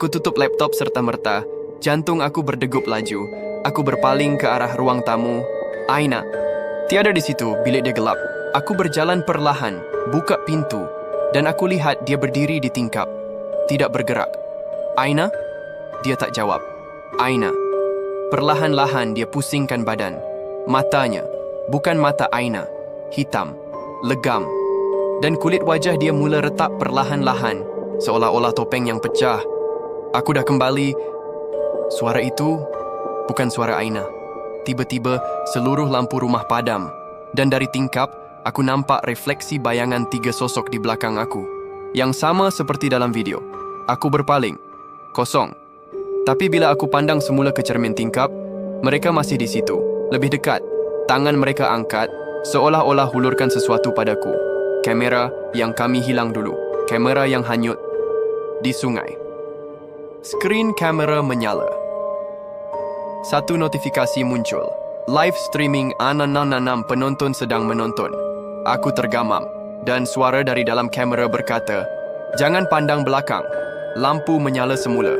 Kututup laptop serta-merta. Jantung aku berdegup laju. Aku berpaling ke arah ruang tamu. Aina. Tiada di situ, bilik dia gelap. Aku berjalan perlahan, buka pintu, dan aku lihat dia berdiri di tingkap. Tidak bergerak. Aina? Dia tak jawab. Aina. Perlahan-lahan dia pusingkan badan. Matanya, bukan mata Aina, hitam, legam. Dan kulit wajah dia mula retak perlahan-lahan, seolah-olah topeng yang pecah. Aku dah kembali. Suara itu bukan suara Aina. Tiba-tiba seluruh lampu rumah padam. Dan dari tingkap, aku nampak refleksi bayangan 3 sosok di belakang aku. Yang sama seperti dalam video. Aku berpaling. Kosong. Tapi bila aku pandang semula ke cermin tingkap, mereka masih di situ. Lebih dekat. Tangan mereka angkat, seolah-olah hulurkan sesuatu padaku. Kamera yang kami hilang dulu. Kamera yang hanyut di sungai. Skrin kamera menyala. Satu notifikasi muncul. Live streaming Ananananam penonton sedang menonton. Aku tergamam dan suara dari dalam kamera berkata, "Jangan pandang belakang." Lampu menyala semula.